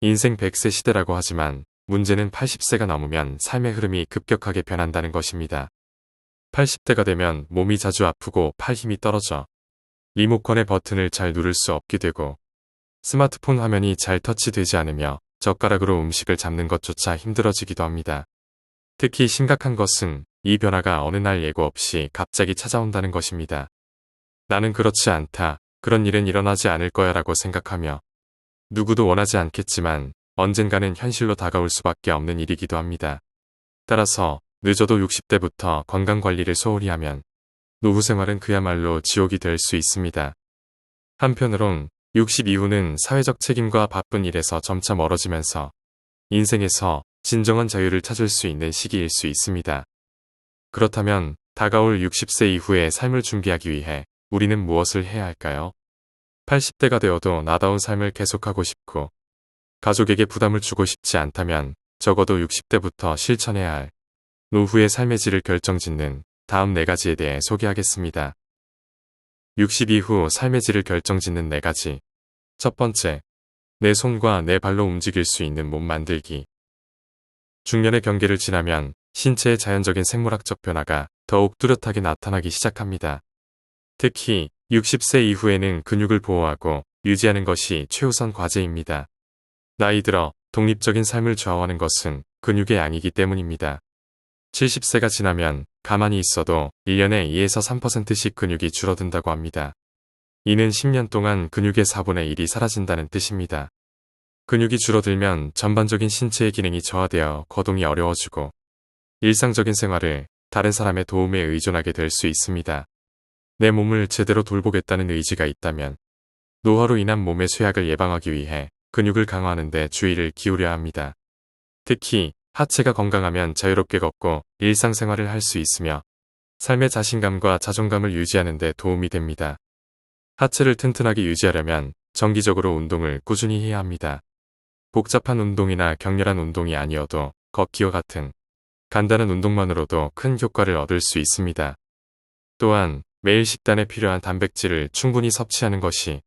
인생 100세 시대라고 하지만 문제는 80세가 넘으면 삶의 흐름이 급격하게 변한다는 것입니다. 80대가 되면 몸이 자주 아프고 팔 힘이 떨어져 리모컨의 버튼을 잘 누를 수 없게 되고 스마트폰 화면이 잘 터치되지 않으며 젓가락으로 음식을 잡는 것조차 힘들어지기도 합니다. 특히 심각한 것은 이 변화가 어느 날 예고 없이 갑자기 찾아온다는 것입니다. 나는 그렇지 않다. 그런 일은 일어나지 않을 거야 라고 생각하며 누구도 원하지 않겠지만 언젠가는 현실로 다가올 수밖에 없는 일이기도 합니다. 따라서 늦어도 60대부터 건강관리를 소홀히 하면 노후 생활은 그야말로 지옥이 될 수 있습니다. 한편으론 60 이후는 사회적 책임과 바쁜 일에서 점차 멀어지면서 인생에서 진정한 자유를 찾을 수 있는 시기일 수 있습니다. 그렇다면 다가올 60세 이후의 삶을 준비하기 위해 우리는 무엇을 해야 할까요? 80대가 되어도 나다운 삶을 계속하고 싶고 가족에게 부담을 주고 싶지 않다면 적어도 60대부터 실천해야 할 노후의 삶의 질을 결정짓는 다음 4가지에 대해 소개하겠습니다. 60 이후 삶의 질을 결정짓는 4가지. 첫 번째, 내 손과 내 발로 움직일 수 있는 몸 만들기. 중년의 경계를 지나면 신체의 자연적인 생물학적 변화가 더욱 뚜렷하게 나타나기 시작합니다. 특히 60세 이후에는 근육을 보호하고 유지하는 것이 최우선 과제입니다. 나이 들어 독립적인 삶을 좌우하는 것은 근육의 양이기 때문입니다. 70세가 지나면 가만히 있어도 1년에 2에서 3%씩 근육이 줄어든다고 합니다. 이는 10년 동안 근육의 4분의 1이 사라진다는 뜻입니다. 근육이 줄어들면 전반적인 신체의 기능이 저하되어 거동이 어려워지고 일상적인 생활을 다른 사람의 도움에 의존하게 될 수 있습니다. 내 몸을 제대로 돌보겠다는 의지가 있다면 노화로 인한 몸의 쇠약을 예방하기 위해 근육을 강화하는 데 주의를 기울여야 합니다. 특히 하체가 건강하면 자유롭게 걷고 일상생활을 할 수 있으며 삶의 자신감과 자존감을 유지하는 데 도움이 됩니다. 하체를 튼튼하게 유지하려면 정기적으로 운동을 꾸준히 해야 합니다. 복잡한 운동이나 격렬한 운동이 아니어도 걷기와 같은 간단한 운동만으로도 큰 효과를 얻을 수 있습니다. 또한 매일 식단에 필요한 단백질을 충분히 섭취하는 것이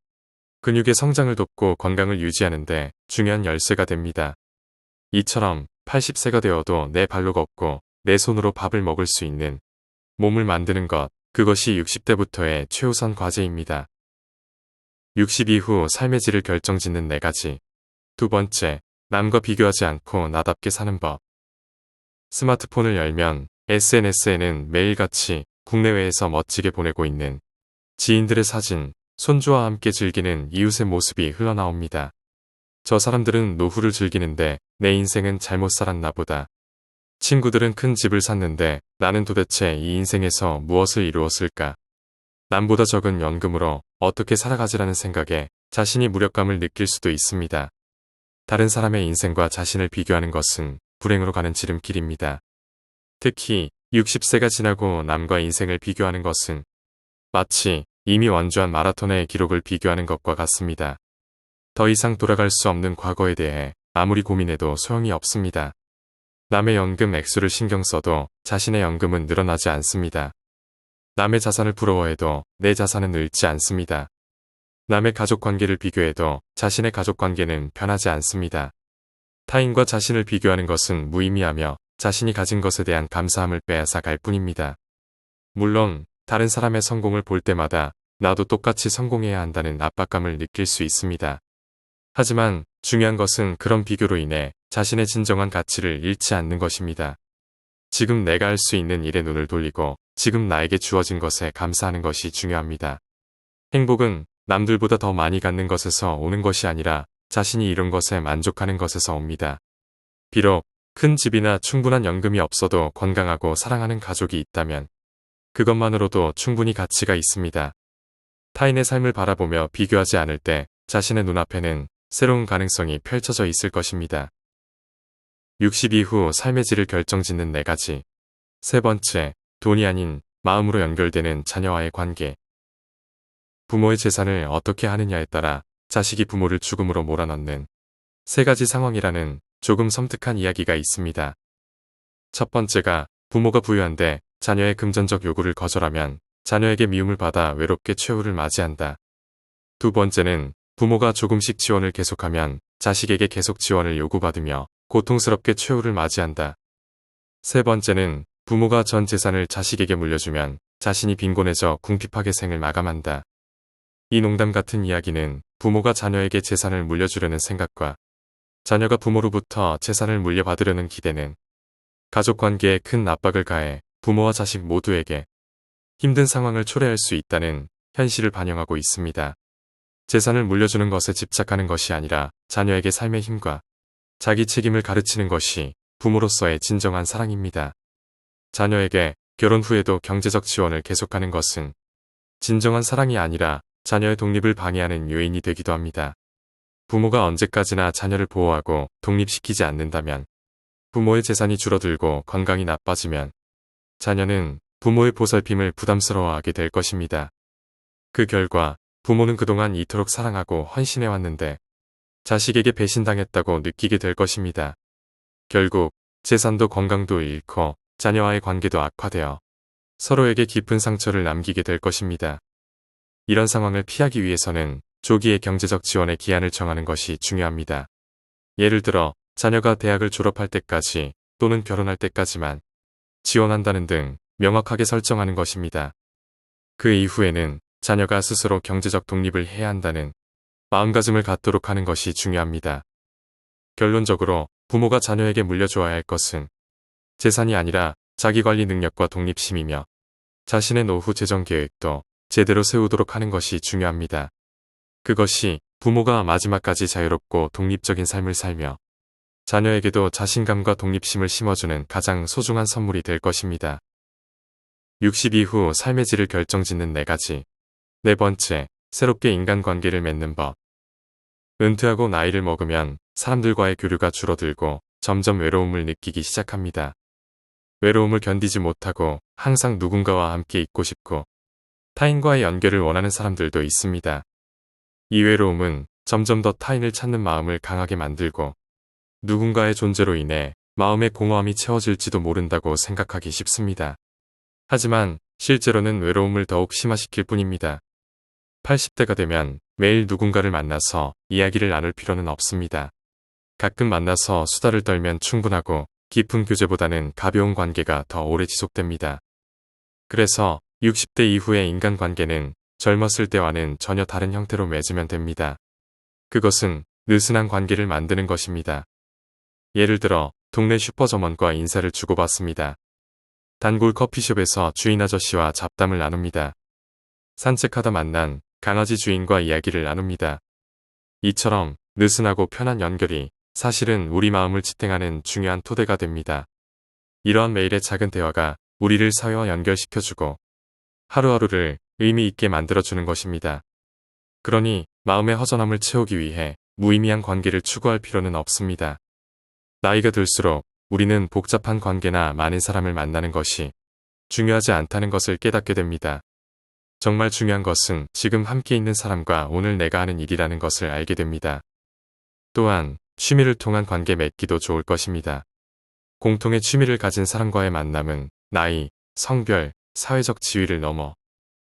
근육의 성장을 돕고 건강을 유지하는 데 중요한 열쇠가 됩니다. 이처럼 80세가 되어도 내 발로 걷고 내 손으로 밥을 먹을 수 있는 몸을 만드는 것, 그것이 60대부터의 최우선 과제입니다. 60 이후 삶의 질을 결정짓는 4가지. 두 번째, 남과 비교하지 않고 나답게 사는 법. 스마트폰을 열면 SNS에는 매일같이 국내외에서 멋지게 보내고 있는 지인들의 사진, 손주와 함께 즐기는 이웃의 모습이 흘러나옵니다. 저 사람들은 노후를 즐기는데 내 인생은 잘못 살았나 보다. 친구들은 큰 집을 샀는데 나는 도대체 이 인생에서 무엇을 이루었을까? 남보다 적은 연금으로 어떻게 살아가지라는 생각에 자신이 무력감을 느낄 수도 있습니다. 다른 사람의 인생과 자신을 비교하는 것은 불행으로 가는 지름길입니다. 특히 60세가 지나고 남과 인생을 비교하는 것은 마치 이미 완주한 마라톤의 기록을 비교하는 것과 같습니다. 더 이상 돌아갈 수 없는 과거에 대해 아무리 고민해도 소용이 없습니다. 남의 연금 액수를 신경 써도 자신의 연금은 늘어나지 않습니다. 남의 자산을 부러워해도 내 자산은 늘지 않습니다. 남의 가족관계를 비교해도 자신의 가족관계는 변하지 않습니다. 타인과 자신을 비교하는 것은 무의미하며 자신이 가진 것에 대한 감사함을 빼앗아 갈 뿐입니다. 물론 다른 사람의 성공을 볼 때마다 나도 똑같이 성공해야 한다는 압박감을 느낄 수 있습니다. 하지만 중요한 것은 그런 비교로 인해 자신의 진정한 가치를 잃지 않는 것입니다. 지금 내가 할 수 있는 일에 눈을 돌리고 지금 나에게 주어진 것에 감사하는 것이 중요합니다. 행복은 남들보다 더 많이 갖는 것에서 오는 것이 아니라 자신이 이룬 것에 만족하는 것에서 옵니다. 비록 큰 집이나 충분한 연금이 없어도 건강하고 사랑하는 가족이 있다면 그것만으로도 충분히 가치가 있습니다. 타인의 삶을 바라보며 비교하지 않을 때 자신의 눈앞에는 새로운 가능성이 펼쳐져 있을 것입니다. 60 이후 삶의 질을 결정짓는 4가지. 세 번째, 돈이 아닌 마음으로 연결되는 자녀와의 관계. 부모의 재산을 어떻게 하느냐에 따라 자식이 부모를 죽음으로 몰아넣는 3가지 상황이라는 조금 섬뜩한 이야기가 있습니다. 첫 번째가 부모가 부유한데 자녀의 금전적 요구를 거절하면 자녀에게 미움을 받아 외롭게 최후를 맞이한다. 두 번째는 부모가 조금씩 지원을 계속하면 자식에게 계속 지원을 요구받으며 고통스럽게 최후를 맞이한다. 세 번째는 부모가 전 재산을 자식에게 물려주면 자신이 빈곤해져 궁핍하게 생을 마감한다. 이 농담 같은 이야기는 부모가 자녀에게 재산을 물려주려는 생각과 자녀가 부모로부터 재산을 물려받으려는 기대는 가족관계에 큰 압박을 가해 부모와 자식 모두에게 힘든 상황을 초래할 수 있다는 현실을 반영하고 있습니다. 재산을 물려주는 것에 집착하는 것이 아니라 자녀에게 삶의 힘과 자기 책임을 가르치는 것이 부모로서의 진정한 사랑입니다. 자녀에게 결혼 후에도 경제적 지원을 계속하는 것은 진정한 사랑이 아니라 자녀의 독립을 방해하는 요인이 되기도 합니다. 부모가 언제까지나 자녀를 보호하고 독립시키지 않는다면 부모의 재산이 줄어들고 건강이 나빠지면 자녀는 부모의 보살핌을 부담스러워하게 될 것입니다. 그 결과 부모는 그동안 이토록 사랑하고 헌신해왔는데 자식에게 배신당했다고 느끼게 될 것입니다. 결국 재산도 건강도 잃고 자녀와의 관계도 악화되어 서로에게 깊은 상처를 남기게 될 것입니다. 이런 상황을 피하기 위해서는 조기에 경제적 지원의 기한을 정하는 것이 중요합니다. 예를 들어 자녀가 대학을 졸업할 때까지 또는 결혼할 때까지만 지원한다는 등 명확하게 설정하는 것입니다. 그 이후에는 자녀가 스스로 경제적 독립을 해야 한다는 마음가짐을 갖도록 하는 것이 중요합니다. 결론적으로 부모가 자녀에게 물려줘야 할 것은 재산이 아니라 자기관리 능력과 독립심이며 자신의 노후 재정 계획도 제대로 세우도록 하는 것이 중요합니다. 그것이 부모가 마지막까지 자유롭고 독립적인 삶을 살며 자녀에게도 자신감과 독립심을 심어주는 가장 소중한 선물이 될 것입니다. 60 이후 삶의 질을 결정짓는 4가지. 네 번째, 새롭게 인간관계를 맺는 법. 은퇴하고 나이를 먹으면 사람들과의 교류가 줄어들고 점점 외로움을 느끼기 시작합니다. 외로움을 견디지 못하고 항상 누군가와 함께 있고 싶고 타인과의 연결을 원하는 사람들도 있습니다. 이 외로움은 점점 더 타인을 찾는 마음을 강하게 만들고 누군가의 존재로 인해 마음의 공허함이 채워질지도 모른다고 생각하기 쉽습니다. 하지만 실제로는 외로움을 더욱 심화시킬 뿐입니다. 80대가 되면 매일 누군가를 만나서 이야기를 나눌 필요는 없습니다. 가끔 만나서 수다를 떨면 충분하고 깊은 교제보다는 가벼운 관계가 더 오래 지속됩니다. 그래서 60대 이후의 인간관계는 젊었을 때와는 전혀 다른 형태로 맺으면 됩니다. 그것은 느슨한 관계를 만드는 것입니다. 예를 들어 동네 슈퍼점원과 인사를 주고받습니다. 단골 커피숍에서 주인 아저씨와 잡담을 나눕니다. 산책하다 만난 강아지 주인과 이야기를 나눕니다. 이처럼 느슨하고 편한 연결이 사실은 우리 마음을 지탱하는 중요한 토대가 됩니다. 이러한 매일의 작은 대화가 우리를 사회와 연결시켜주고 하루하루를 의미 있게 만들어주는 것입니다. 그러니 마음의 허전함을 채우기 위해 무의미한 관계를 추구할 필요는 없습니다. 나이가 들수록 우리는 복잡한 관계나 많은 사람을 만나는 것이 중요하지 않다는 것을 깨닫게 됩니다. 정말 중요한 것은 지금 함께 있는 사람과 오늘 내가 하는 일이라는 것을 알게 됩니다. 또한 취미를 통한 관계 맺기도 좋을 것입니다. 공통의 취미를 가진 사람과의 만남은 나이, 성별, 사회적 지위를 넘어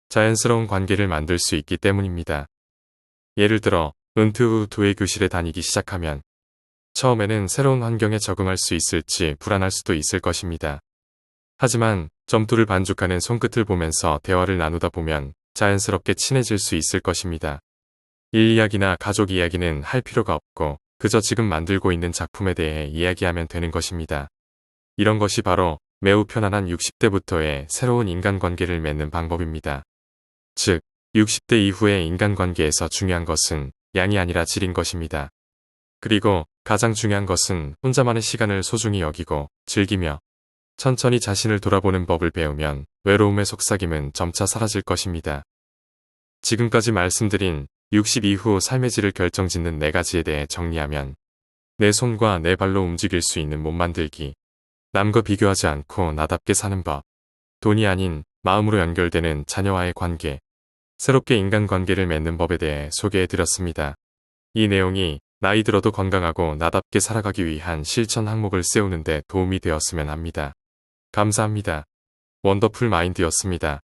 자연스러운 관계를 만들 수 있기 때문입니다. 예를 들어 은퇴 후 도예 교실에 다니기 시작하면 처음에는 새로운 환경에 적응할 수 있을지 불안할 수도 있을 것입니다. 하지만 점토를 반죽하는 손끝을 보면서 대화를 나누다 보면 자연스럽게 친해질 수 있을 것입니다. 일 이야기나 가족 이야기는 할 필요가 없고 그저 지금 만들고 있는 작품에 대해 이야기하면 되는 것입니다. 이런 것이 바로 매우 편안한 60대부터의 새로운 인간관계를 맺는 방법입니다. 즉, 60대 이후의 인간관계에서 중요한 것은 양이 아니라 질인 것입니다. 그리고 가장 중요한 것은 혼자만의 시간을 소중히 여기고 즐기며 천천히 자신을 돌아보는 법을 배우면 외로움의 속삭임은 점차 사라질 것입니다. 지금까지 말씀드린 60 이후 삶의 질을 결정짓는 4가지에 대해 정리하면 내 손과 내 발로 움직일 수 있는 몸 만들기, 남과 비교하지 않고 나답게 사는 법, 돈이 아닌 마음으로 연결되는 자녀와의 관계, 새롭게 인간관계를 맺는 법에 대해 소개해드렸습니다. 이 내용이 나이 들어도 건강하고 나답게 살아가기 위한 실천 항목을 세우는 데 도움이 되었으면 합니다. 감사합니다. 원더풀 마인드였습니다.